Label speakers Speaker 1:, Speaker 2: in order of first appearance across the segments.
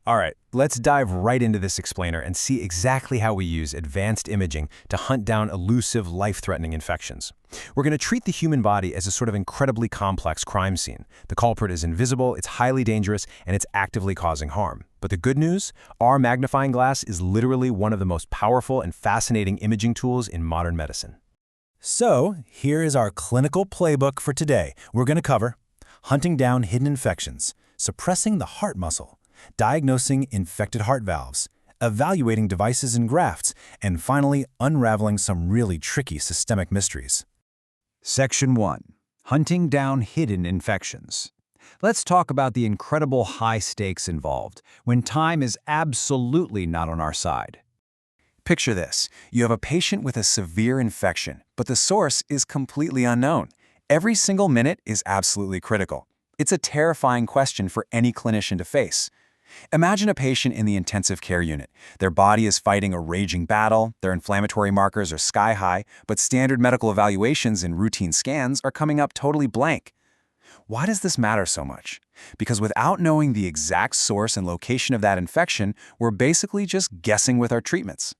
Speaker 1: All right, let's dive right into this explainer and see exactly how we use advanced imaging to hunt down elusive, life-threatening infections. We're going to treat the human body as a sort of incredibly complex crime scene. The culprit is invisible, it's highly dangerous, and it's actively causing harm. But the good news? Our magnifying glass is literally one of the most powerful and fascinating imaging tools in modern medicine.
Speaker 2: So, here is our clinical playbook for today. We're going to cover hunting down hidden infections, suppressing the heart muscle, diagnosing infected heart valves, evaluating devices and grafts, and finally, unraveling some really tricky systemic mysteries.
Speaker 3: Section 1. Hunting down hidden infections. Let's talk about the incredible high stakes involved when time is absolutely not on our side. Picture this. You have a patient with a severe infection, but the source is completely unknown. Every single minute is absolutely critical. It's a terrifying question for any clinician to face. Imagine a patient in the intensive care unit. Their body is fighting a raging battle, their inflammatory markers are sky high, but standard medical evaluations and routine scans are coming up totally blank. Why does this matter so much? Because without knowing the exact source and location of that infection, we're basically just guessing with our treatments.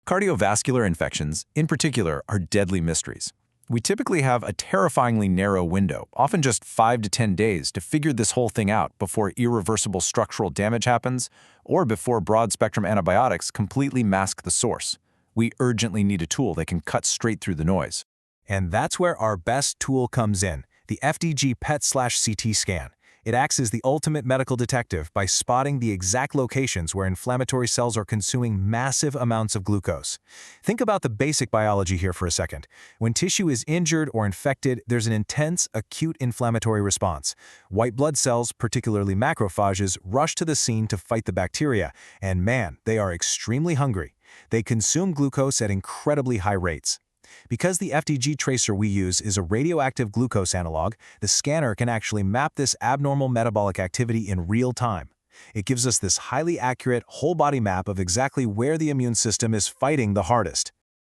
Speaker 2: Cardiovascular infections, in particular, are deadly mysteries. We typically have a terrifyingly narrow window, often just 5 to 10 days, to figure this whole thing out before irreversible structural damage happens or before broad-spectrum antibiotics completely mask the source. We urgently need a tool that can cut straight through the noise. And that's where our best tool comes in, the FDG PET/CT scan. It acts as the ultimate medical detective by spotting the exact locations where inflammatory cells are consuming massive amounts of glucose. Think about the basic biology here for a second. When tissue is injured or infected, there's an intense, acute inflammatory response. White blood cells, particularly macrophages, rush to the scene to fight the bacteria, and man, they are extremely hungry. They consume glucose at incredibly high rates. Because the FDG tracer we use is a radioactive glucose analog, the scanner can actually map this abnormal metabolic activity in real time. It gives us this highly accurate, whole-body map of exactly where the immune system is fighting the hardest.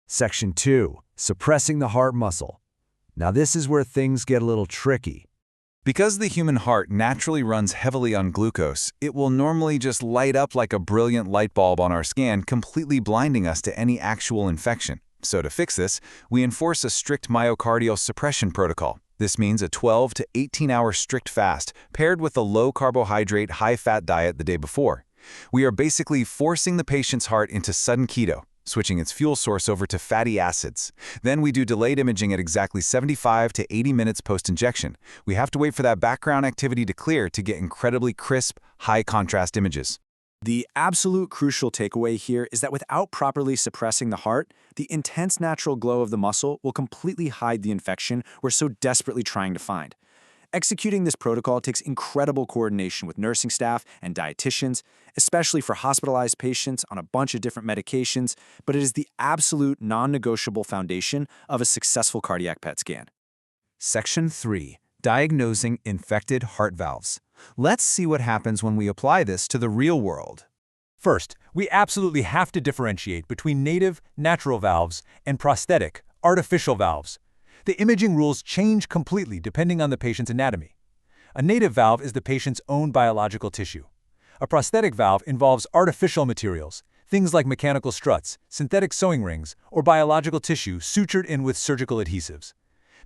Speaker 3: Section 2. Suppressing the heart muscle. Now this is where things get a little tricky.
Speaker 4: Because the human heart naturally runs heavily on glucose, it will normally just light up like a brilliant light bulb on our scan, completely blinding us to any actual infection. So to fix this, we enforce a strict myocardial suppression protocol. This means a 12 to 18-hour strict fast paired with a low-carbohydrate, high-fat diet the day before. We are basically forcing the patient's heart into sudden keto, switching its fuel source over to fatty acids. Then we do delayed imaging at exactly 75 to 80 minutes post-injection. We have to wait for that background activity to clear to get incredibly crisp, high-contrast images.
Speaker 5: The absolute crucial takeaway here is that without properly suppressing the heart, the intense natural glow of the muscle will completely hide the infection we're so desperately trying to find. Executing this protocol takes incredible coordination with nursing staff and dietitians, especially for hospitalized patients on a bunch of different medications, but it is the absolute non-negotiable foundation of a successful cardiac PET scan.
Speaker 3: Section 3. Diagnosing infected heart valves. Let's see what happens when we apply this to the real world.
Speaker 2: First, we absolutely have to differentiate between native, natural valves and prosthetic, artificial valves. The imaging rules change completely depending on the patient's anatomy. A native valve is the patient's own biological tissue. A prosthetic valve involves artificial materials, things like mechanical struts, synthetic sewing rings, or biological tissue sutured in with surgical adhesives.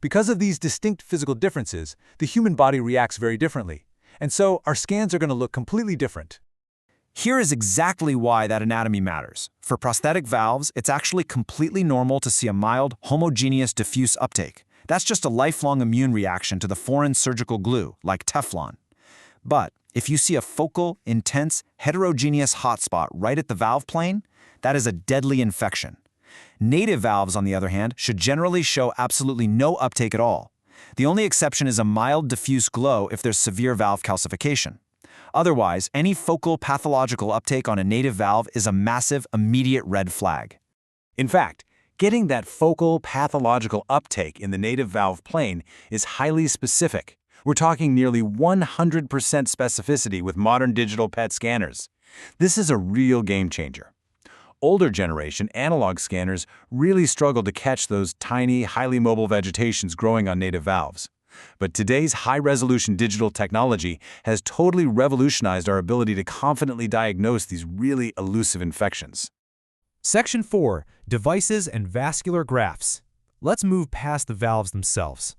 Speaker 2: Because of these distinct physical differences, the human body reacts very differently, and so our scans are going to look completely different.
Speaker 5: Here is exactly why that anatomy matters. For prosthetic valves, it's actually completely normal to see a mild, homogeneous diffuse uptake. That's just a lifelong immune reaction to the foreign surgical glue, like Teflon. But if you see a focal, intense, heterogeneous hotspot right at the valve plane, that is a deadly infection. Native valves, on the other hand, should generally show absolutely no uptake at all. The only exception is a mild diffuse glow if there's severe valve calcification. Otherwise, any focal pathological uptake on a native valve is a massive, immediate red flag.
Speaker 2: In fact, getting that focal pathological uptake in the native valve plane is highly specific. We're talking nearly 100% specificity with modern digital PET scanners. This is a real game changer. Older generation analog scanners really struggled to catch those tiny, highly mobile vegetations growing on native valves.
Speaker 4: But today's high-resolution digital technology has totally revolutionized our ability to confidently diagnose these really elusive infections.
Speaker 6: Section 4. Devices and vascular grafts. Let's move past the valves themselves.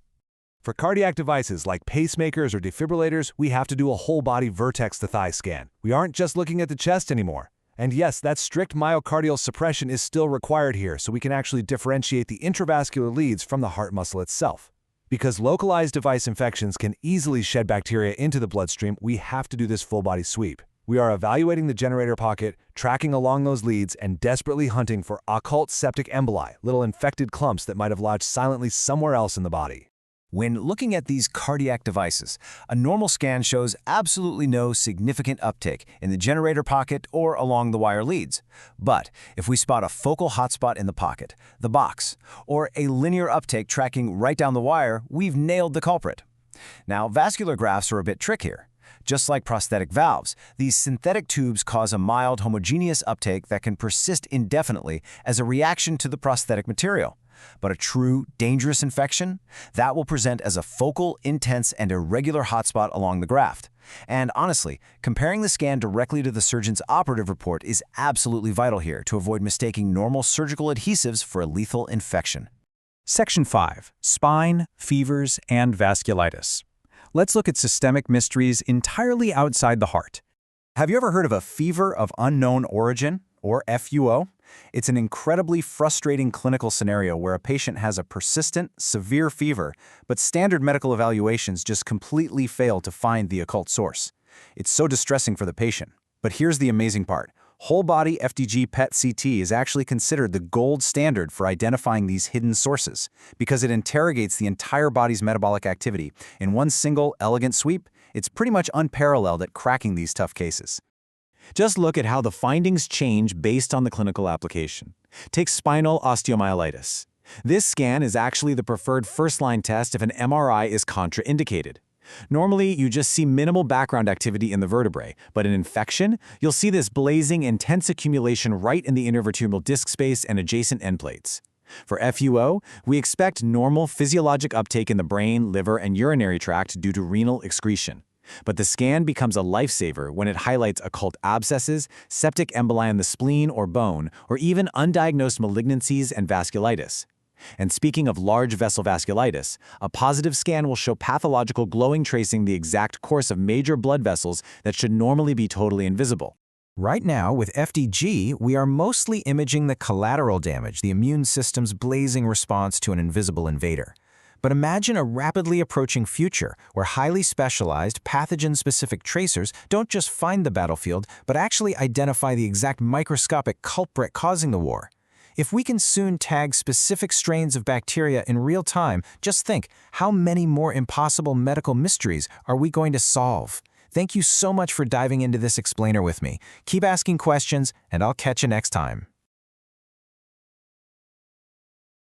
Speaker 7: For cardiac devices like pacemakers or defibrillators, we have to do a whole-body vertex-to-thigh scan. We aren't just looking at the chest anymore. And yes, that strict myocardial suppression is still required here, so we can actually differentiate the intravascular leads from the heart muscle itself. Because localized device infections can easily shed bacteria into the bloodstream, we have to do this full-body sweep. We are evaluating the generator pocket, tracking along those leads, and desperately hunting for occult septic emboli, little infected clumps that might have lodged silently somewhere else in the body.
Speaker 3: When looking at these cardiac devices, a normal scan shows absolutely no significant uptake in the generator pocket or along the wire leads. But if we spot a focal hotspot in the pocket, the box, or a linear uptake tracking right down the wire, we've nailed the culprit. Now, vascular grafts are a bit trickier. Just like prosthetic valves, these synthetic tubes cause a mild homogeneous uptake that can persist indefinitely as a reaction to the prosthetic material. But a true, dangerous infection? That will present as a focal, intense, and irregular hotspot along the graft. And honestly, comparing the scan directly to the surgeon's operative report is absolutely vital here to avoid mistaking normal surgical adhesives for a lethal infection.
Speaker 2: Section 5. Spine, fevers, and vasculitis. Let's look at systemic mysteries entirely outside the heart.
Speaker 3: Have you ever heard of a fever of unknown origin, or FUO? It's an incredibly frustrating clinical scenario where a patient has a persistent, severe fever, but standard medical evaluations just completely fail to find the occult source. It's so distressing for the patient. But here's the amazing part. Whole-body FDG PET CT is actually considered the gold standard for identifying these hidden sources, because it interrogates the entire body's metabolic activity in one single, elegant sweep. It's pretty much unparalleled at cracking these tough cases. Just look at how the findings change based on the clinical application. Take spinal osteomyelitis. This scan is actually the preferred first-line test if an MRI is contraindicated. Normally, you just see minimal background activity in the vertebrae, but in infection, you'll see this blazing, intense accumulation right in the intervertebral disc space and adjacent end plates. For FUO, we expect normal physiologic uptake in the brain, liver, and urinary tract due to renal excretion. But the scan becomes a lifesaver when it highlights occult abscesses, septic emboli in the spleen or bone, or even undiagnosed malignancies and vasculitis. And speaking of large vessel vasculitis, a positive scan will show pathological glowing tracing the exact course of major blood vessels that should normally be totally invisible.
Speaker 1: Right now, with FDG, we are mostly imaging the collateral damage, the immune system's blazing response to an invisible invader. But imagine a rapidly approaching future where highly specialized, pathogen-specific tracers don't just find the battlefield, but actually identify the exact microscopic culprit causing the war. If we can soon tag specific strains of bacteria in real time, just think, how many more impossible medical mysteries are we going to solve? Thank you so much for diving into this explainer with me. Keep asking questions, and I'll catch you next time.